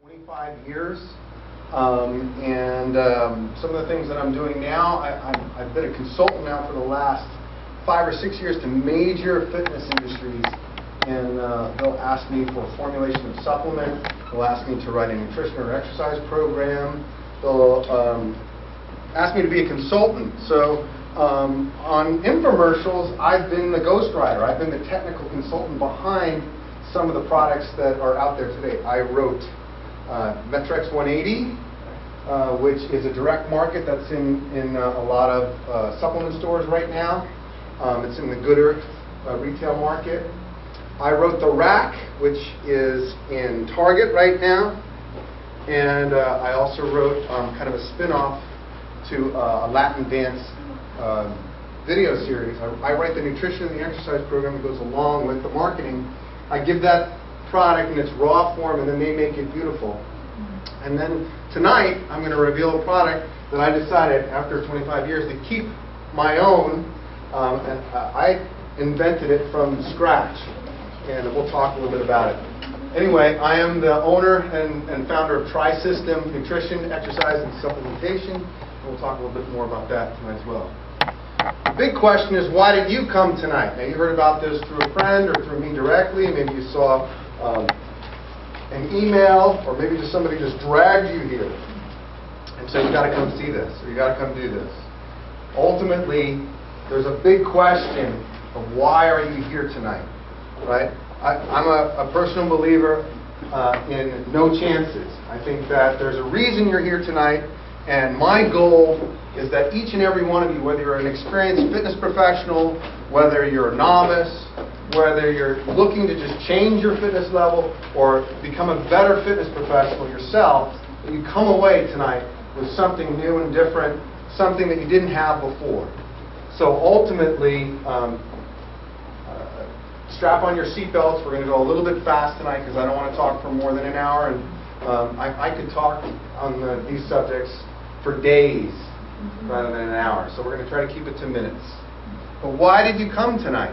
25 years, some of the things that I'm doing now, I've been a consultant now for the last 5 or 6 years to major fitness industries, and they'll ask me for formulation of supplement, they'll ask me to write a nutrition or exercise program, they'll ask me to be a consultant. So on infomercials, I've been the ghostwriter, I've been the technical consultant behind some of the products that are out there today. I wrote Metrex 180, which is a direct market that's in a lot of supplement stores right now. It's in the Good Earth retail market. I wrote the Rack, which is in Target right now. And I also wrote kind of a spin-off to a Latin dance video series. I write the nutrition and the exercise program that goes along with the marketing. I give that product in its raw form, and then they make it beautiful. And then tonight, I'm going to reveal a product that I decided after 25 years to keep my own. And I invented it from scratch, and we'll talk a little bit about it. Anyway, I am the owner and founder of TriSystem Nutrition, Exercise, and Supplementation. And we'll talk a little bit more about that tonight as well. The big question is, why did you come tonight? Now, you heard about this through a friend or through me directly. Maybe you saw an email, or maybe just somebody just dragged you here and said, you got to come see this, or you got to come do this. Ultimately, there's a big question of why are you here tonight, right? I'm a personal believer in no chances. I think that there's a reason you're here tonight, and my goal is that each and every one of you, whether you're an experienced fitness professional, whether you're a novice, whether you're looking to just change your fitness level or become a better fitness professional yourself, that you come away tonight with something new and different, something that you didn't have before. So ultimately, strap on your seatbelts. We're going to go a little bit fast tonight because I don't want to talk for more than an hour. And I could talk on these subjects for days rather than an hour. So we're going to try to keep it to minutes. But why did you come tonight?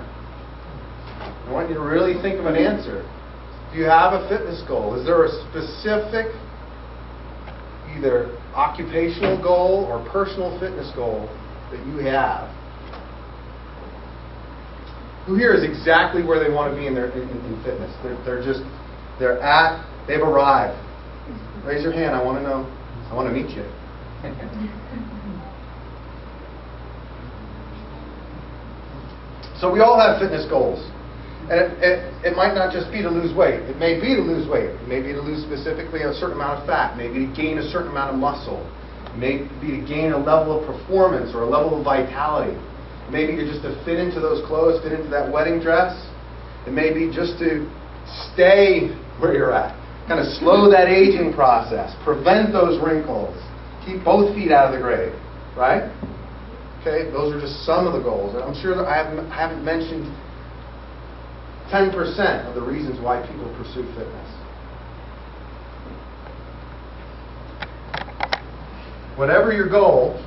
I want you to really think of an answer. Do you have a fitness goal? Is there a specific either occupational goal or personal fitness goal that you have? Who here is exactly where they want to be in fitness? They've arrived. Raise your hand. I want to know. I want to meet you. So we all have fitness goals. And it might not just be to lose weight. It may be to lose weight. It may be to lose specifically a certain amount of fat. Maybe to gain a certain amount of muscle. It may be to gain a level of performance or a level of vitality. Maybe to just to fit into those clothes, fit into that wedding dress. It may be just to stay where you're at. Kind of slow that aging process. Prevent those wrinkles. Keep both feet out of the grave. Right? Okay, those are just some of the goals. And I'm sure that I haven't mentioned 10% of the reasons why people pursue fitness. Whatever your goal,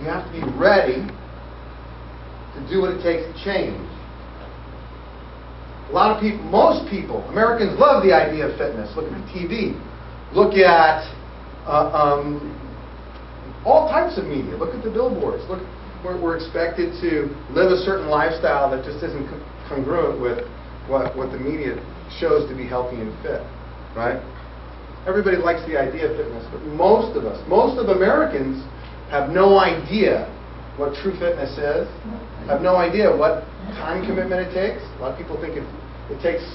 you have to be ready to do what it takes to change. A lot of people, most people, Americans love the idea of fitness. Look at the TV. Look at all types of media. Look at the billboards. Look, we're expected to live a certain lifestyle that just isn't congruent with what the media shows to be healthy and fit, right? Everybody likes the idea of fitness, but most of Americans have no idea what true fitness is, have no idea what time commitment it takes. A lot of people think it takes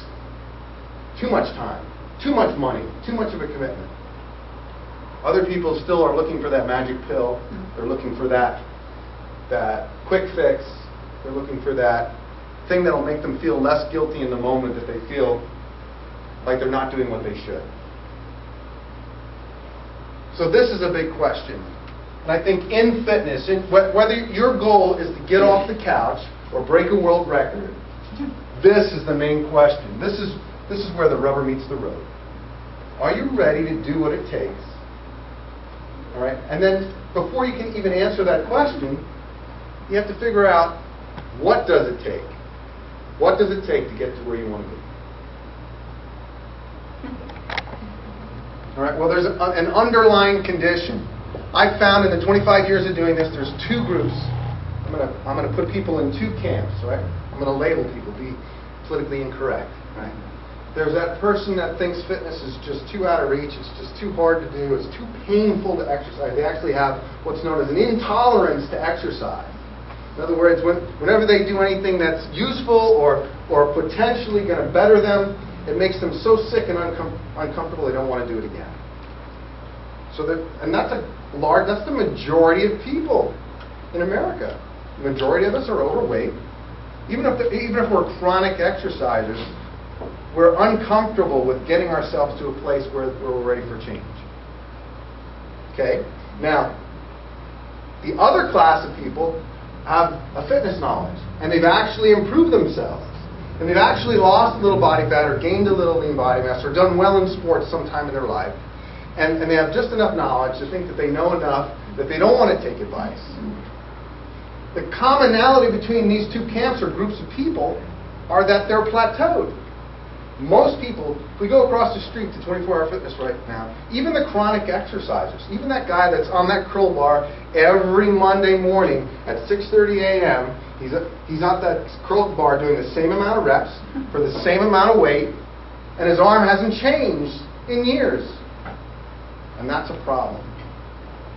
too much time, too much money, too much of a commitment. Other people still are looking for that magic pill. They're looking for that quick fix. They're looking for that thing that will make them feel less guilty in the moment that they feel like they're not doing what they should. So this is a big question. And I think in fitness, whether your goal is to get off the couch or break a world record, this is the main question. This is where the rubber meets the road. Are you ready to do what it takes? All right? And then before you can even answer that question, you have to figure out, what does it take? What does it take to get to where you want to be? All right. Well, there's an underlying condition. I've found in the 25 years of doing this, there's two groups. I'm gonna put people in two camps, right? I'm gonna label people, be politically incorrect, right? There's that person that thinks fitness is just too out of reach, it's just too hard to do, it's too painful to exercise. They actually have what's known as an intolerance to exercise. In other words, whenever they do anything that's useful or potentially going to better them, it makes them so sick and uncomfortable they don't want to do it again. So that's the majority of people in America. The majority of us are overweight. Even if we're chronic exercisers, we're uncomfortable with getting ourselves to a place where we're ready for change. Okay? Now, the other class of people have a fitness knowledge, and they've actually improved themselves, and they've actually lost a little body fat or gained a little lean body mass or done well in sports sometime in their life, and they have just enough knowledge to think that they know enough that they don't want to take advice. The commonality between these two camps or groups of people are that they're plateaued. Most people, if we go across the street to 24-hour fitness right now, even the chronic exercisers, even that guy that's on that curl bar every Monday morning at 6:30 a.m., he's on that curl bar doing the same amount of reps for the same amount of weight, and his arm hasn't changed in years. And that's a problem.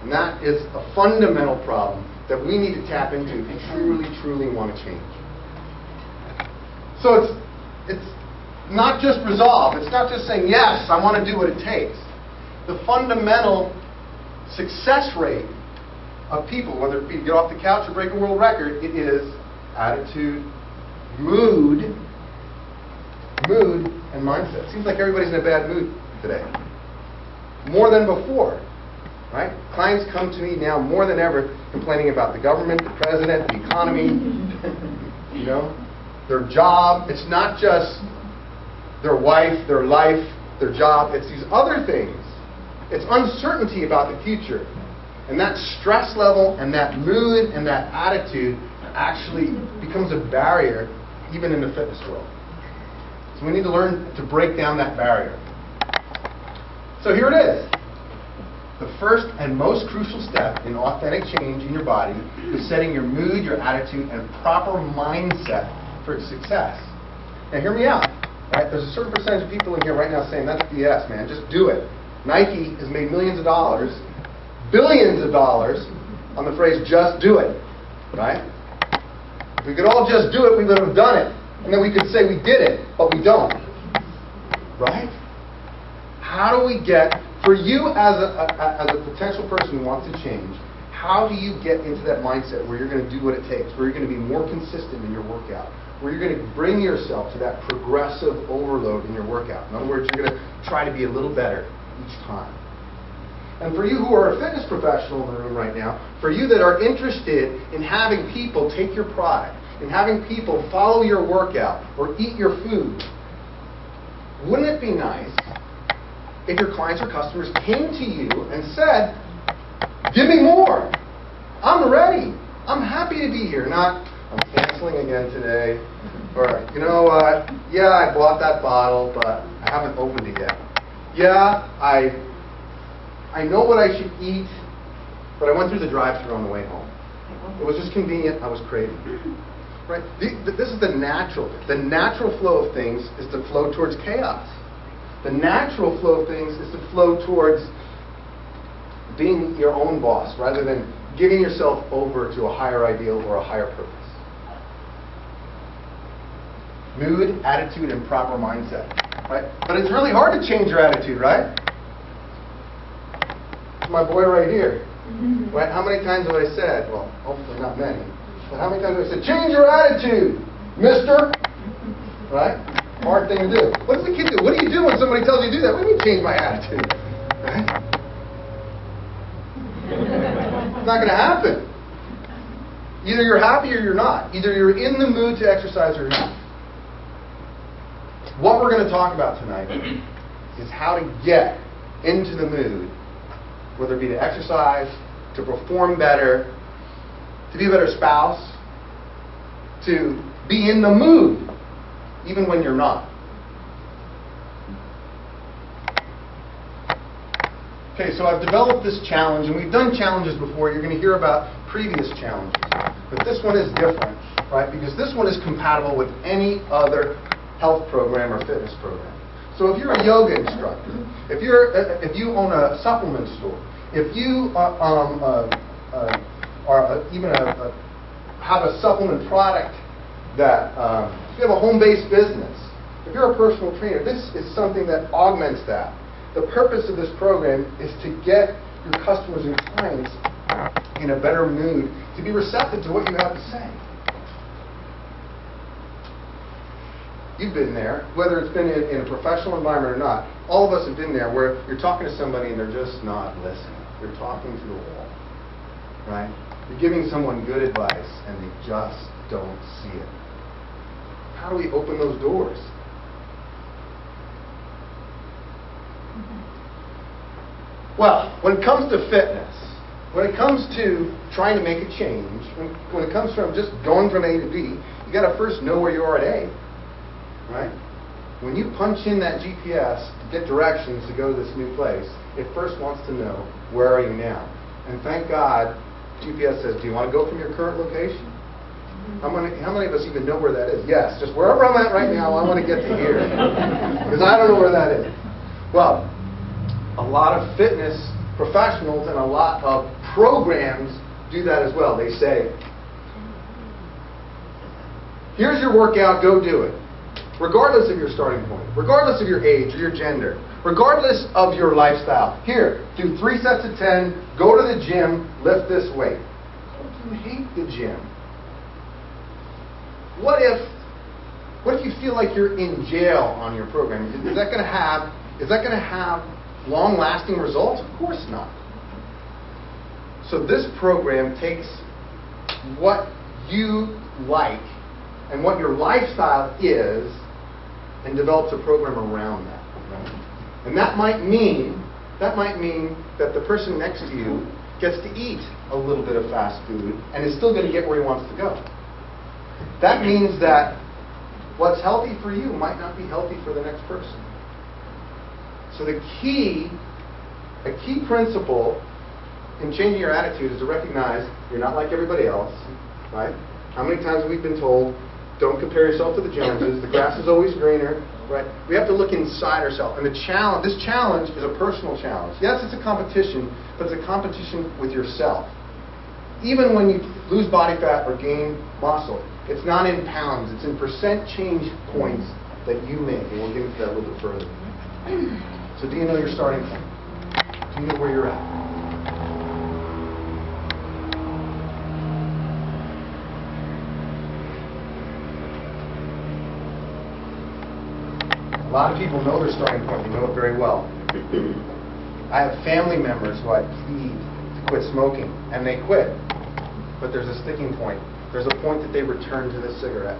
And that is a fundamental problem that we need to tap into if we truly, truly want to change. So it's not just resolve. It's not just saying, yes, I want to do what it takes. The fundamental success rate of people, whether it be get off the couch or break a world record, it is attitude, mood, and mindset. Seems like everybody's in a bad mood today. More than before. Right? Clients come to me now more than ever complaining about the government, the president, the economy, their job. It's not just their wife, their life, their job. It's these other things. It's uncertainty about the future. And that stress level and that mood and that attitude actually becomes a barrier even in the fitness world. So we need to learn to break down that barrier. So here it is. The first and most crucial step in authentic change in your body is setting your mood, your attitude, and proper mindset for success. Now hear me out. Right? There's a certain percentage of people in here right now saying, that's BS, man. Just do it. Nike has made millions of dollars, billions of dollars on the phrase, just do it. Right? If we could all just do it, we would have done it. And then we could say we did it, but we don't. Right? How do we get, for you as a potential person who wants to change, how do you get into that mindset where you're going to do what it takes, where you're going to be more consistent in your workout, where you're going to bring yourself to that progressive overload in your workout? In other words, you're going to try to be a little better each time. And for you who are a fitness professional in the room right now, for you that are interested in having people take your product, in having people follow your workout or eat your food, wouldn't it be nice if your clients or customers came to you and said, give me more. I'm ready. I'm happy to be here. Not, I'm canceling again today. Or, you know what? Yeah, I bought that bottle, but I haven't opened it yet. Yeah, I know what I should eat, but I went through the drive-thru on the way home. It was just convenient. I was craving. Right? This is the natural. The natural flow of things is to flow towards chaos. The natural flow of things is to flow towards being your own boss rather than giving yourself over to a higher ideal or a higher purpose. Mood, attitude, and proper mindset. Right? But it's really hard to change your attitude, right? It's my boy right here. Right? How many times have I said, well, hopefully not many, but how many times have I said, change your attitude, mister? Right? Hard thing to do. What does the kid do? What do you do when somebody tells you to do that? What do you mean change my attitude? Right? It's not going to happen. Either you're happy or you're not. Either you're in the mood to exercise or you're not. What we're going to talk about tonight is how to get into the mood, whether it be to exercise, to perform better, to be a better spouse, to be in the mood, even when you're not. Okay, so I've developed this challenge, and we've done challenges before. You're going to hear about previous challenges. But this one is different, right? Because this one is compatible with any other health program or fitness program. So if you're a yoga instructor, if you own a supplement store, if you have a supplement product that, if you have a home-based business, if you're a personal trainer, this is something that augments that. The purpose of this program is to get your customers and clients in a better mood, to be receptive to what you have to say. You've been there, whether it's been in a professional environment or not. All of us have been there where you're talking to somebody and they're just not listening. You're talking to the wall, right? You're giving someone good advice and they just don't see it. How do we open those doors? Well, when it comes to fitness, when it comes to trying to make a change, when it comes from just going from A to B, you got to first know where you are at A, right? When you punch in that GPS to get directions to go to this new place, it first wants to know, where are you now? And thank God, GPS says, do you want to go from your current location? How many of us even know where that is? Yes, just wherever I'm at right now, I want to get to here. Because I don't know where that is. Well, a lot of fitness professionals and a lot of programs do that as well. They say, here's your workout, go do it. Regardless of your starting point, regardless of your age or your gender, regardless of your lifestyle. Here, do 3 sets of 10, go to the gym, lift this weight. What if you hate the gym? What if you feel like you're in jail on your program? Is that going to have long-lasting results? Of course not. So this program takes what you like and what your lifestyle is and develops a program around that. Right? And that might mean that the person next to you gets to eat a little bit of fast food and is still going to get where he wants to go. That means that what's healthy for you might not be healthy for the next person. So a key principle in changing your attitude is to recognize you're not like everybody else, right? How many times have we been told, don't compare yourself to the Joneses, the grass is always greener, right? We have to look inside ourselves. And this challenge is a personal challenge. Yes, it's a competition, but it's a competition with yourself. Even when you lose body fat or gain muscle, it's not in pounds, it's in percent change points that you make. And we'll get into that a little bit further. So do you know your starting point? Do you know where you're at? A lot of people know their starting point. They know it very well. I have family members who I plead to quit smoking, and they quit. But there's a sticking point. There's a point that they return to the cigarette.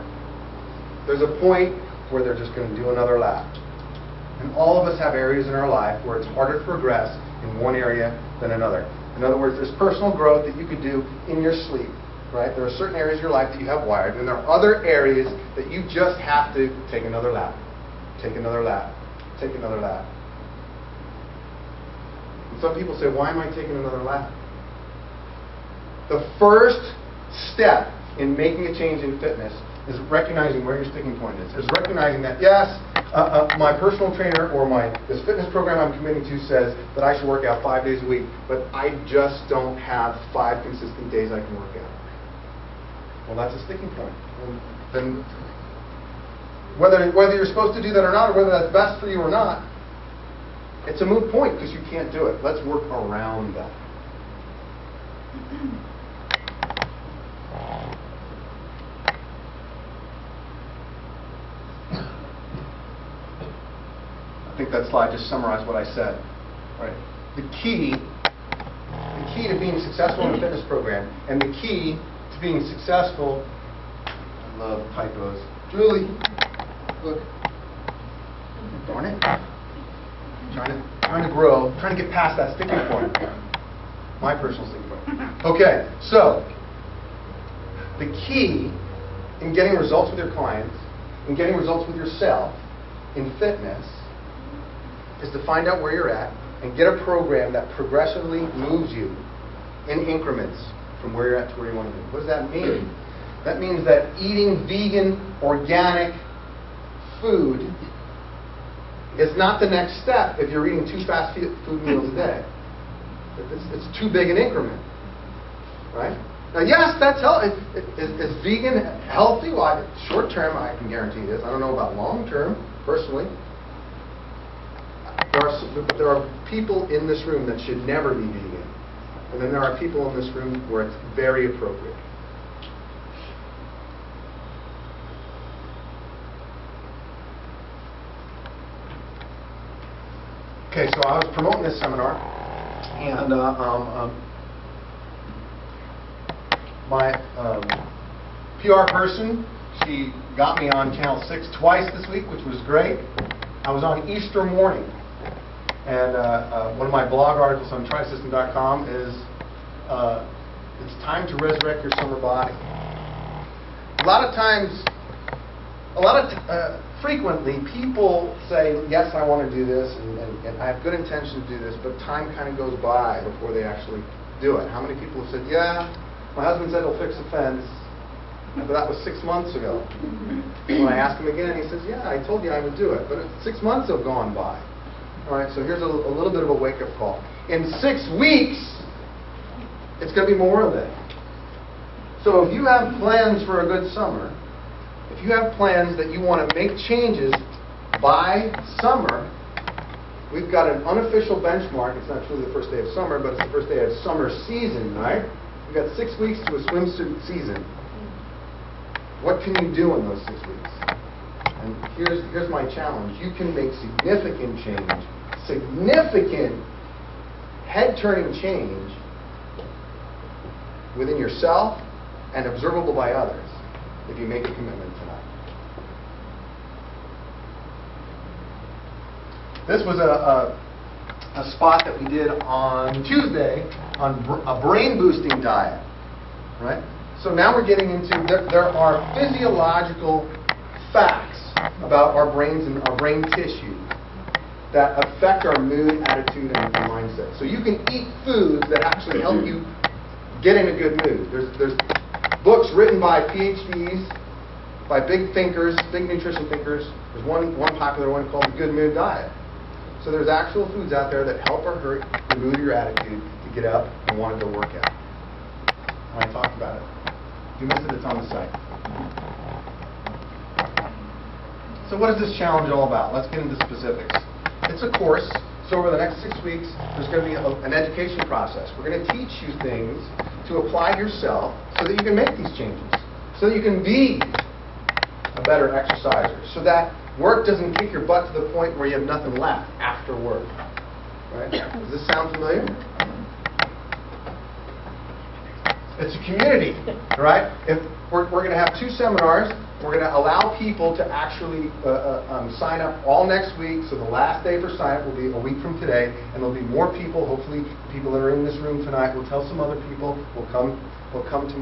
There's a point where they're just going to do another lap. And all of us have areas in our life where it's harder to progress in one area than another. In other words, there's personal growth that you could do in your sleep, right? There are certain areas of your life that you have wired, and there are other areas that you just have to take another lap. Take another lap. Take another lap. And some people say, why am I taking another lap? The first step in making a change in fitness is recognizing where your sticking point is. Is recognizing that, yes, my personal trainer or this fitness program I'm committing to says that I should work out 5 days a week, but I just don't have 5 consistent days I can work out. Well, that's a sticking point. And then whether you're supposed to do that or not, or whether that's best for you or not, it's a moot point because you can't do it. Let's work around that. I think that slide just summarized what I said. Right? The key to being successful in a fitness program, and the key to being successful, I love typos. Julie, look. Darn it. Trying to grow, trying to get past that sticking point. My personal sticking point. Okay, so the key in getting results with your clients, in getting results with yourself in fitness, is to find out where you're at and get a program that progressively moves you in increments from where you're at to where you want to be. What does that mean? That means that eating vegan, organic food is not the next step if you're eating 2 fast food meals a day. It's too big an increment, right? Now, yes, that's healthy. Is vegan healthy? Well, short term, I can guarantee this. I don't know about long term, personally. There are people in this room that should never be vegan. And then there are people in this room where it's very appropriate. Okay, so I was promoting this seminar, and my PR person, she got me on Channel 6 twice this week, which was great. I was on Easter morning, and one of my blog articles on TriSystem.com is it's time to resurrect your summer body. Frequently, people say, yes, I want to do this, and I have good intention to do this, but time kind of goes by before they actually do it. How many people have said, yeah, my husband said he'll fix the fence, but that was 6 months ago. And when I ask him again, he says, yeah, I told you I would do it, but 6 months have gone by. All right, so here's a little bit of a wake-up call. In 6 weeks, it's going to be Memorial Day. So if you have plans for a good summer, if you have plans that you want to make changes by summer, we've got an unofficial benchmark. It's not truly the first day of summer, but it's the first day of summer season, right? We've got 6 weeks to a swimsuit season. What can you do in those 6 weeks? And here's my challenge. You can make significant change, significant head-turning change within yourself and observable by others if you make a commitment tonight. This was a spot that we did on Tuesday on a brain-boosting diet, right? So now we're getting into, there are physiological facts about our brains and our brain tissue that affect our mood, attitude, and mindset. So you can eat foods that actually help you get in a good mood. There's books written by PhDs, by big thinkers, big nutrition thinkers. There's one popular one called the Good Mood Diet. So there's actual foods out there that help or hurt your mood or your attitude to get up and want to go work out. And I talked about it. If you missed it, it's on the site. So what is this challenge all about? Let's get into specifics. It's a course. So over the next 6 weeks, there's going to be an education process. We're going to teach you things to apply yourself so that you can make these changes, so that you can be a better exerciser, so that work doesn't kick your butt to the point where you have nothing left after work. Right? Does this sound familiar? It's a community, right? If we're going to have 2 seminars. We're going to allow people to actually sign up all next week. So the last day for sign up will be a week from today, and there'll be more people. Hopefully, people that are in this room tonight. We'll tell some other people. We'll come to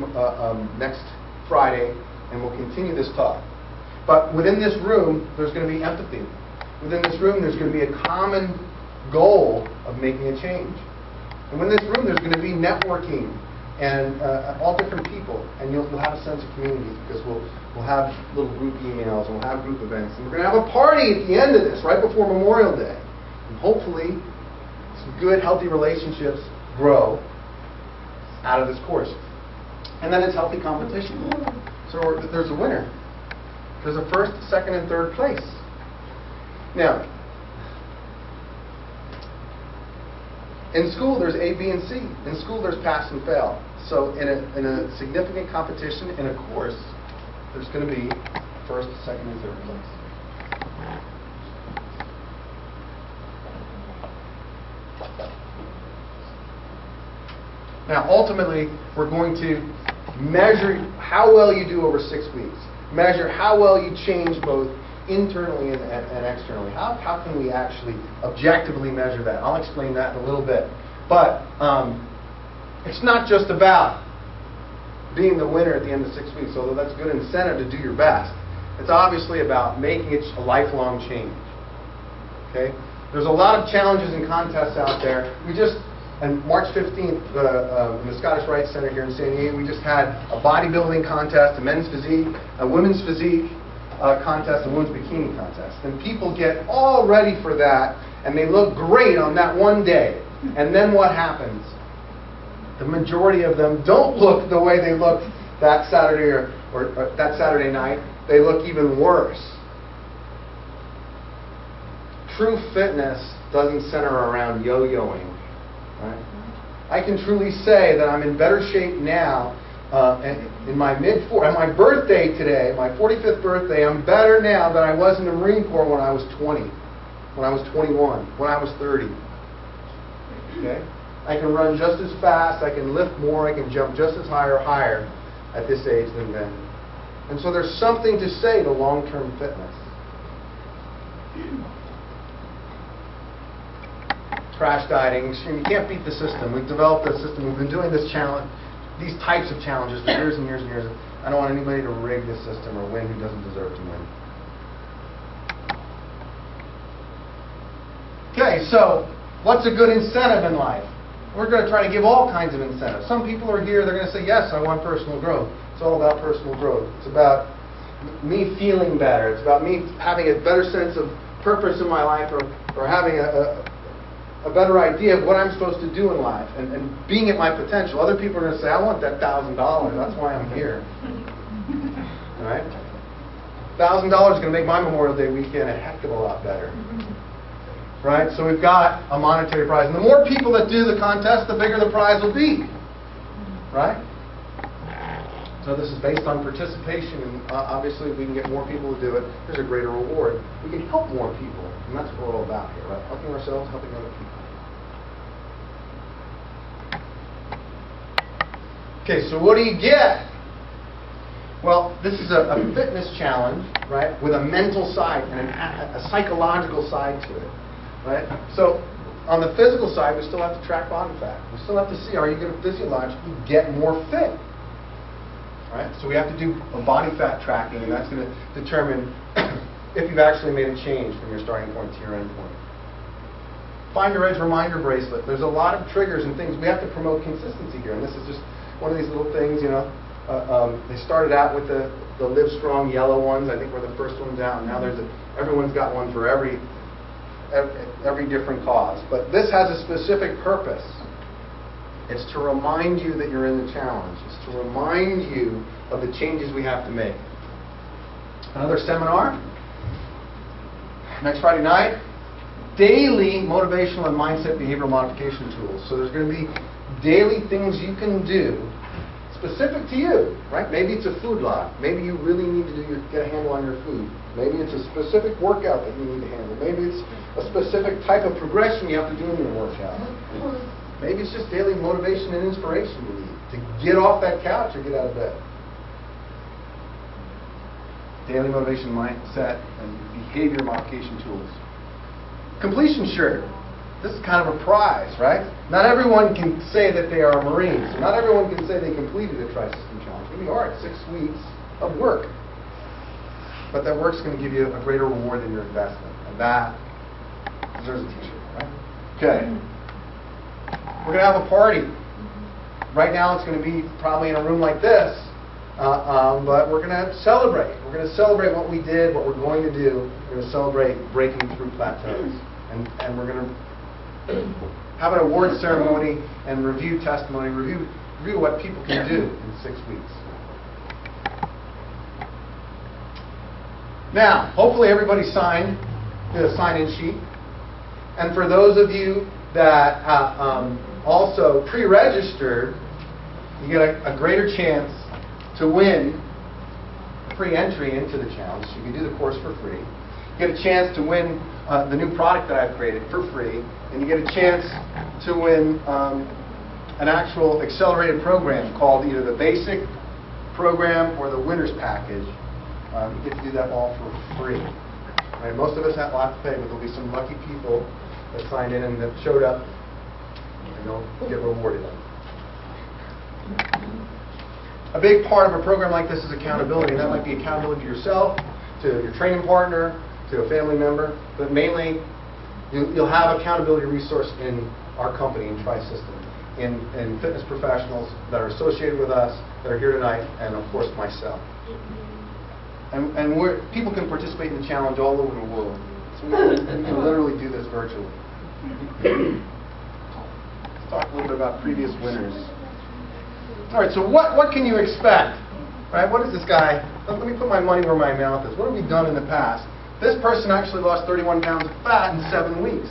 next Friday, and we'll continue this talk. But within this room, there's going to be empathy. Within this room, there's going to be a common goal of making a change. And within this room, there's going to be networking and all different people, and you'll have a sense of community because we'll have little group emails and we'll have group events, and we're going to have a party at the end of this, right before Memorial Day, and hopefully some good, healthy relationships grow out of this course. And then it's healthy competition. So there's a winner. There's a first, second, and third place. Now, in school, there's A, B, and C. In school, there's pass and fail. So in a significant competition, in a course, there's going to be first, second, and third place. Now, ultimately, we're going to measure how well you do over 6 weeks. Measure how well you change both internally and externally. How can we actually objectively measure that? I'll explain that in a little bit. But it's not just about being the winner at the end of 6 weeks, although that's a good incentive to do your best. It's obviously about making it a lifelong change. Okay? There's a lot of challenges and contests out there. We just, on March 15th, in the Scottish Rite Center here in San Diego, we just had a bodybuilding contest, a men's physique, a women's physique contest, a women's bikini contest. And people get all ready for that, and they look great on that one day. And then what happens? The majority of them don't look the way they looked that Saturday or that Saturday night. They look even worse. True fitness doesn't center around yo-yoing. Right? I can truly say that I'm in better shape now. In my mid-40s, on my birthday today, my 45th birthday, I'm better now than I was in the Marine Corps when I was 20, when I was 21, when I was 30. Okay? I can run just as fast, I can lift more, I can jump just as high or higher at this age than then. And so there's something to say to long-term fitness. Crash dieting, extreme. You can't beat the system. We've developed a system. We've been doing this challenge, these types of challenges for years and years and years. I don't want anybody to rig the system or win who doesn't deserve to win. Okay, so what's a good incentive in life? We're going to try to give all kinds of incentives. Some people are here, they're going to say, yes, I want personal growth. It's all about personal growth. It's about me feeling better. It's about me having a better sense of purpose in my life, or having a better idea of what I'm supposed to do in life and being at my potential. Other people are going to say, I want that $1,000. That's why I'm here. All right? $1,000 is going to make my Memorial Day weekend a heck of a lot better. Right? So we've got a monetary prize. And the more people that do the contest, the bigger the prize will be. Right? So this is based on participation, and obviously if we can get more people to do it, there's a greater reward. We can help more people, and that's what we're all about here, right? Helping ourselves, helping other people. Okay, so what do you get? Well, this is a fitness challenge, right, with a mental side and a psychological side to it, right? So on the physical side, we still have to track body fat. We still have to see, are you going to physiologically get more fit? Right? So we have to do a body fat tracking, and that's going to determine if you've actually made a change from your starting point to your end point. Find your edge reminder bracelet. There's a lot of triggers and things. We have to promote consistency here, and this is just one of these little things, you know. They started out with the Live Strong yellow ones. I think we're the first ones out. Now everyone's got one for every different cause. But this has a specific purpose. It's to remind you that you're in the challenge. It's to remind you of the changes we have to make. Another seminar next Friday night. Daily motivational and mindset behavioral modification tools. So there's going to be daily things you can do specific to you, right? Maybe it's a food lot. Maybe you really need to get a handle on your food. Maybe it's a specific workout that you need to handle. Maybe it's a specific type of progression you have to do in your workout. Maybe it's just daily motivation and inspiration you need to get off that couch or get out of bed. Daily motivation, mindset, and behavior modification tools. Completion shirt. This is kind of a prize, right? Not everyone can say that they are a Marine. So not everyone can say they completed a TriSystem challenge. Maybe you are at 6 weeks of work. But that work's going to give you a greater reward than your investment. And that deserves a t-shirt, right? Okay. We're going to have a party. Right now it's going to be probably in a room like this, but we're going to celebrate. We're going to celebrate what we did, what we're going to do. We're going to celebrate breaking through plateaus. And we're going to have an award ceremony and review testimony, review what people can do in 6 weeks. Now, hopefully everybody signed the sign-in sheet. And for those of you that also pre-registered, you get a greater chance to win free entry into the challenge. You can do the course for free. You get a chance to win the new product that I've created for free, and you get a chance to win an actual accelerated program called either the basic program or the winner's package. You get to do that all for free. Right? Most of us have a lot to pay, but there'll be some lucky people that signed in and that showed up, and they'll get rewarded. A big part of a program like this is accountability, and that might be accountability to yourself, to your training partner, to a family member, but mainly You'll have accountability resource in our company, in TriSystem, in fitness professionals that are associated with us, that are here tonight, and of course myself. And people can participate in the challenge all over the world. So we can literally do this virtually. Let's talk a little bit about previous winners. All right, so what can you expect? Right? What is this guy? Let me put my money where my mouth is. What have we done in the past? This person actually lost 31 pounds of fat in 7 weeks.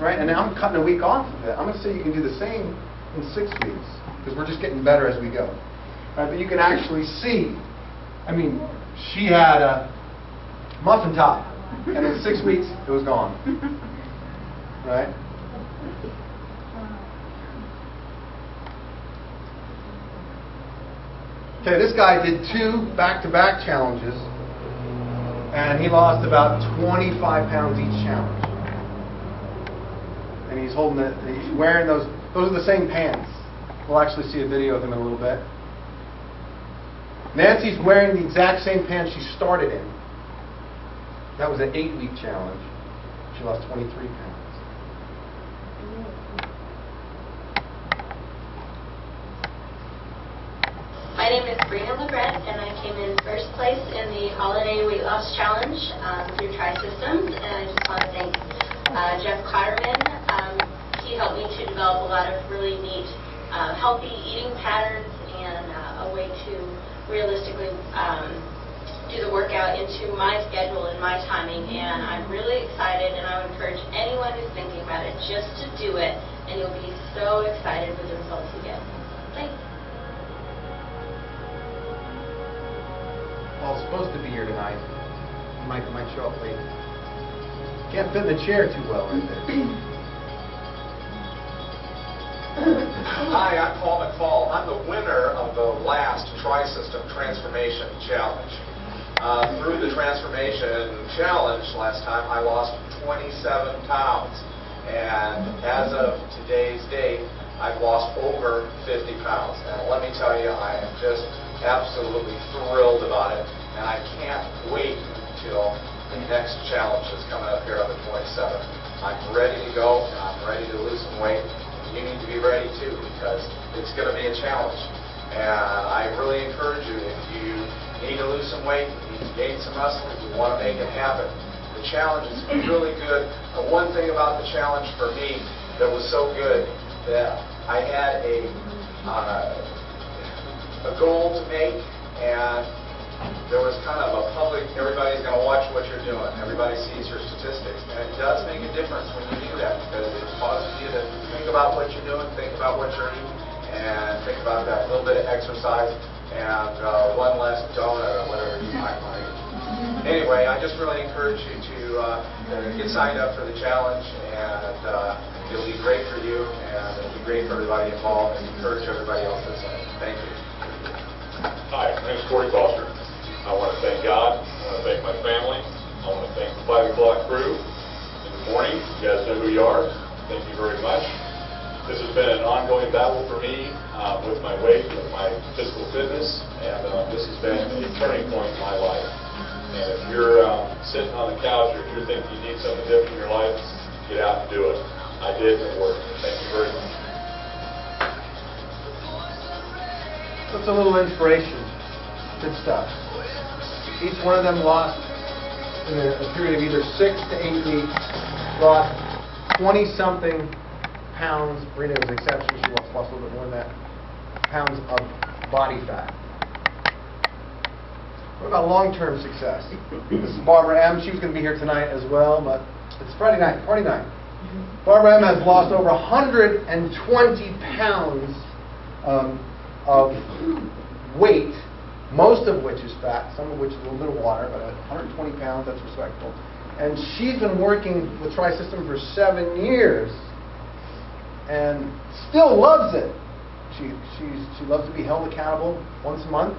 Right? And now I'm cutting a week off of it. I'm going to say you can do the same in 6 weeks, because we're just getting better as we go. Right? But you can actually see, I mean, she had a muffin top, and in 6 weeks, it was gone. Right? Okay, this guy did 2 back-to-back challenges, and he lost about 25 pounds each challenge. And he's holding it, he's wearing those are the same pants. We'll actually see a video of him in a little bit. Nancy's wearing the exact same pants she started in. That was an 8-week challenge. She lost 23 pounds. My name is Brina Legrette, and I came in first place in the Holiday Weight Loss Challenge through TriSystems. And I just want to thank Jeff Kotterman. He helped me to develop a lot of really neat healthy eating patterns and a way to realistically do the workout into my schedule and my timing. And I'm really excited, and I would encourage anyone who's thinking about it just to do it, and you'll be so excited with the results you get. Thanks. Paul's supposed to be here tonight. Might show up late. Can't fit in the chair too well right there. Hi, I'm Paul McFall. I'm the winner of the last TriSystem Transformation Challenge. Through the Transformation Challenge last time, I lost 27 pounds. And as of today's date, I've lost over 50 pounds. And let me tell you, I am just absolutely thrilled about it. And I can't wait until the next challenge that's coming up here on the 27th. I'm ready to go, and I'm ready to lose some weight. You need to be ready too, because it's going to be a challenge. And I really encourage you, if you need to lose some weight, you need to gain some muscle, if you want to make it happen, the challenge is really good. The one thing about the challenge for me that was so good, that I had a goal to make, and there was kind of a public, everybody's going to watch what you're doing. Everybody sees your statistics. And it does make a difference when you do that, because it causes you to think about what you're doing, think about what you're eating, and think about that little bit of exercise and one less donut or whatever you might like. Anyway, I just really encourage you to get signed up for the challenge, and it'll be great for you, and it'll be great for everybody involved, and encourage everybody else that's in it. Thank you. Hi, my name is Corey Foster. I want to thank God. I want to thank my family. I want to thank the 5 o'clock crew in the morning. You guys know who you are. Thank you very much. This has been an ongoing battle for me with my weight, with my physical fitness, and this has been a turning point in my life. And if you're sitting on the couch, or if you're thinking you need something different in your life, get out and do it. I did, and it worked. Thank you very much. That's a little inspiration. Good stuff. Each one of them lost, in a period of either 6 to 8 weeks, lost 20-something pounds. Brina was an exception. She lost a little bit more than that. Pounds of body fat. What about long-term success? This is Barbara M. She was going to be here tonight as well, but it's Friday night, party night. Barbara M. has lost over 120 pounds of weight, most of which is fat, some of which is a little bit of water, but 120 pounds, that's respectable. And she's been working with TriSystem for 7 years and still loves it. She loves to be held accountable once a month,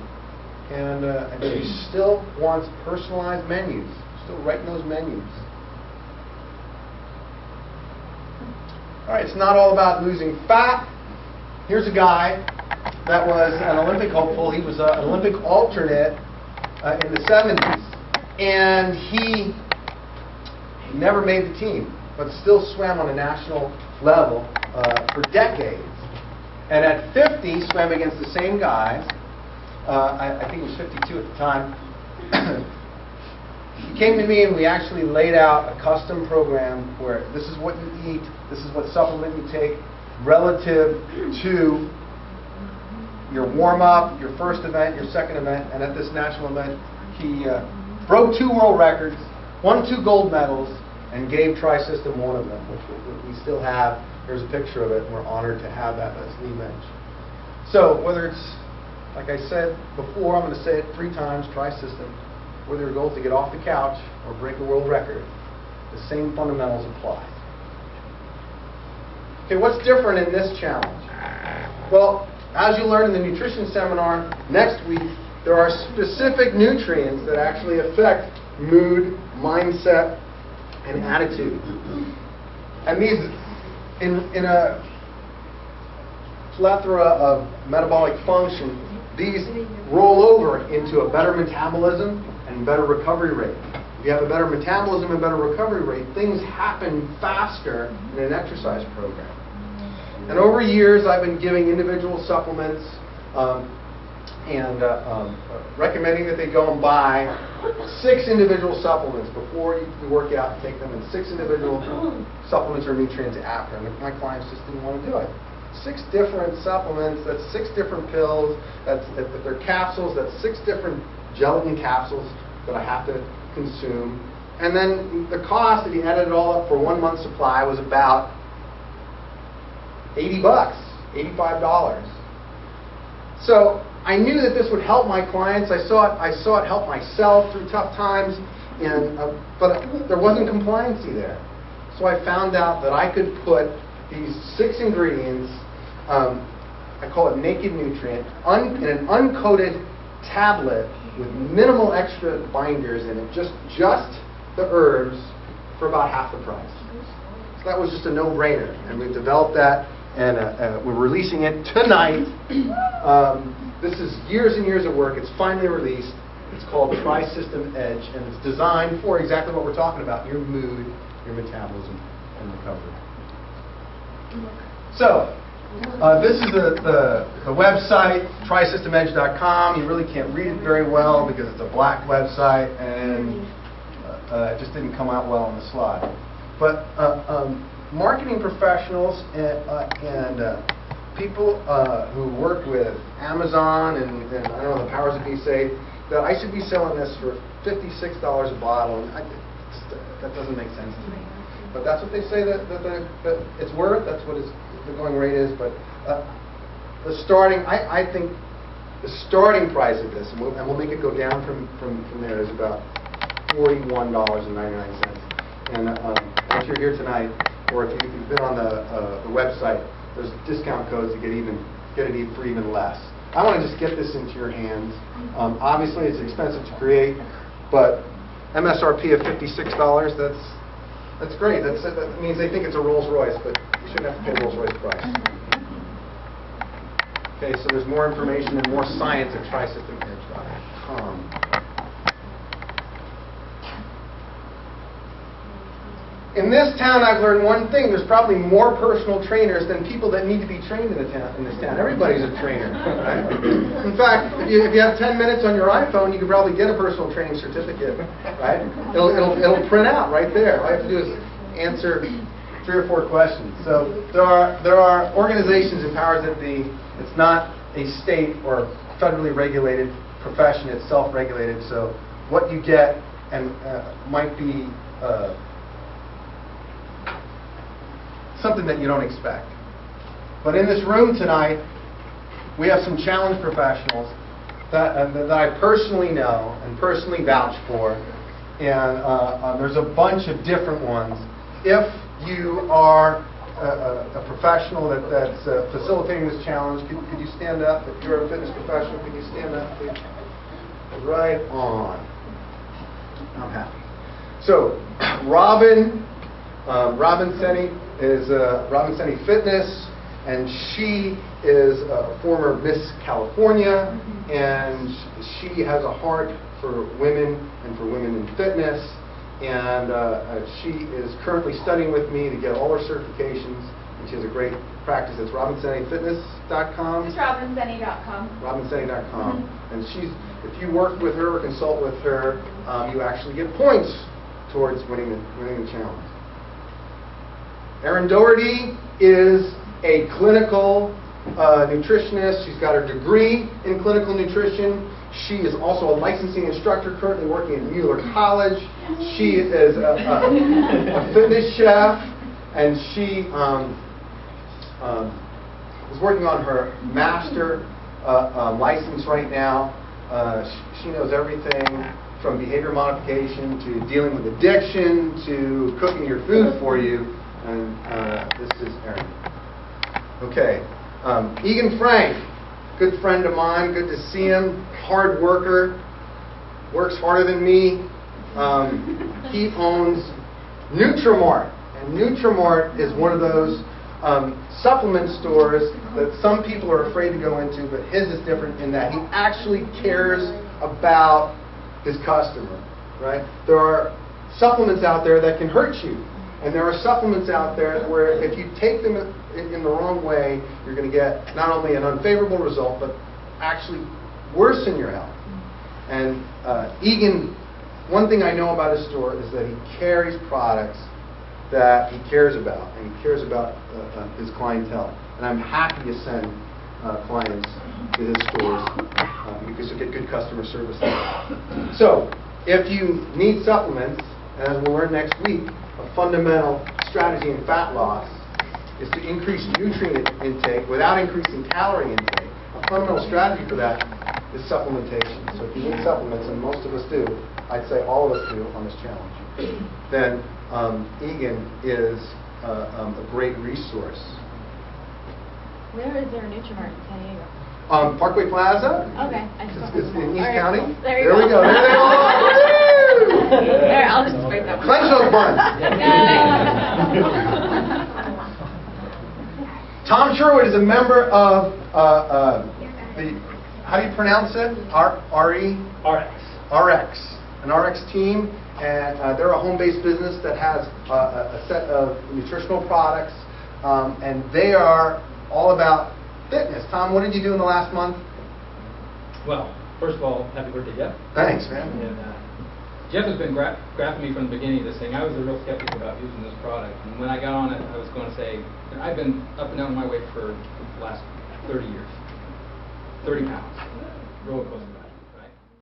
and she still wants personalized menus, still writing those menus. All right, it's not all about losing fat. Here's a guy that was an Olympic hopeful. He was an Olympic alternate in the 70s, and he never made the team. but still swam on a national level for decades. And at 50, swam against the same guys. I think he was 52 at the time. He came to me and we actually laid out a custom program where this is what you eat, this is what supplement you take relative to your warm-up, your first event, your second event, and at this national event, he broke 2 world records, won 2 gold medals, and gave TriSystem one of them, which we still have. Here's a picture of it, and we're honored to have that as Lee Mensch. So whether it's, like I said before, I'm going to say it 3 times, TriSystem, whether your goal is to get off the couch or break a world record, the same fundamentals apply. Okay, what's different in this challenge? Well, as you learn in the nutrition seminar next week, there are specific nutrients that actually affect mood, mindset, and attitude. And these, in a plethora of metabolic function, these roll over into a better metabolism and better recovery rate. If you have a better metabolism and better recovery rate, things happen faster in an exercise program. And over years, I've been giving individual supplements and recommending that they go and buy 6 individual supplements before you work out and take them, and 6 individual supplements or nutrients after. And my clients just didn't want to do it. 6 different supplements, that's 6 different pills, if they're capsules, that's 6 different gelatin capsules that I have to consume. And then the cost, if you added it all up for 1 month's supply, was about $80, $85. So I knew that this would help my clients. I saw it help myself through tough times, but there wasn't compliancy there. So I found out that I could put these 6 ingredients, I call it naked nutrient, in an uncoated tablet with minimal extra binders in it, just the herbs, for about half the price. So that was just a no-brainer, and we've developed that, and we're releasing it tonight. This is years and years of work. It's finally released. It's called TriSystem Edge, and it's designed for exactly what we're talking about: your mood, your metabolism, and recovery. So, this is the website, TriSystemEdge.com. You really can't read it very well because it's a black website, and it just didn't come out well on the slide. But marketing professionals and people who work with Amazon and I don't know, the powers that be say that I should be selling this for $56 a bottle, and that doesn't make sense to me. But that's what they say that it's worth. That's what the going rate is. But I think the starting price of this, and we'll make it go down from there, is about $41.99. And if you're here tonight, or if you've been on the website, there's discount codes to get it for even less. I want to just get this into your hands. Obviously, it's expensive to create, but MSRP of $56, that's great. That means they think it's a Rolls Royce, but you shouldn't have to pay Rolls Royce price. Okay, so there's more information and more science at TriSystemEdge.com. In this town, I've learned one thing. There's probably more personal trainers than people that need to be trained in this town. Everybody's a trainer, right? In fact, if you have 10 minutes on your iPhone, you could probably get a personal training certificate, right? It'll print out right there. All you have to do is answer 3 or 4 questions. So there are organizations and powers that be. It's not a state or federally regulated profession. It's self-regulated. So what you get and might be something that you don't expect. But in this room tonight, we have some challenge professionals that I personally know and personally vouch for, and there's a bunch of different ones. If you are a professional that's facilitating this challenge, could you stand up? If you're a fitness professional, could you stand up, please? Right on. I'm happy. So, Robin Senni is Robin Senni Fitness, and she is a former Miss California, and she has a heart for women and for women in fitness, and she is currently studying with me to get all her certifications. And she has a great practice. It's robinsenifitness.com. Just robinsenny.com. robinsenny.com. And if you work with her or consult with her, you actually get points towards winning the challenge. Erin Doherty is a clinical nutritionist. She's got her degree in clinical nutrition. She is also a licensing instructor currently working at Mueller College. She is a fitness chef, and she is working on her master license right now. She knows everything from behavior modification to dealing with addiction to cooking your food for you. And this is Erin. Okay. Egan Frank, good friend of mine. Good to see him. Hard worker. Works harder than me. He owns Nutrimart. And Nutrimart is one of those supplement stores that some people are afraid to go into, but his is different in that he actually cares about his customer, right? There are supplements out there that can hurt you, and there are supplements out there where if you take them in the wrong way, you're going to get not only an unfavorable result, but actually worsen your health. And Egan, one thing I know about his store is that he carries products that he cares about, and he cares about his clientele. And I'm happy to send clients to his stores because you get good customer service there. So, if you need supplements, as we'll learn next week, a fundamental strategy in fat loss is to increase nutrient intake without increasing calorie intake. A fundamental strategy for that is supplementation. So if you need supplements, and most of us do, I'd say all of us do on this challenge, then Egan is a great resource. Where is there a Nutrimart in San Diego? Parkway Plaza. Okay. I just It's in East All right, County. cool. There you There go. we go. There they are. There, I'll just break that one. Clench those buns. Tom Sherwood is a member of the, how do you pronounce it? RE? RX. An RX team, and they're a home-based business that has a set of nutritional products, and they are all about fitness. Tom, what did you do in the last month? Well, first of all, happy birthday, Jeff. Thanks, man. And Jeff has been graphing me from the beginning of this thing. I was a real skeptic about using this product, and when I got on it, I was going to say, I've been up and down my weight for the last 30 years, 30 pounds.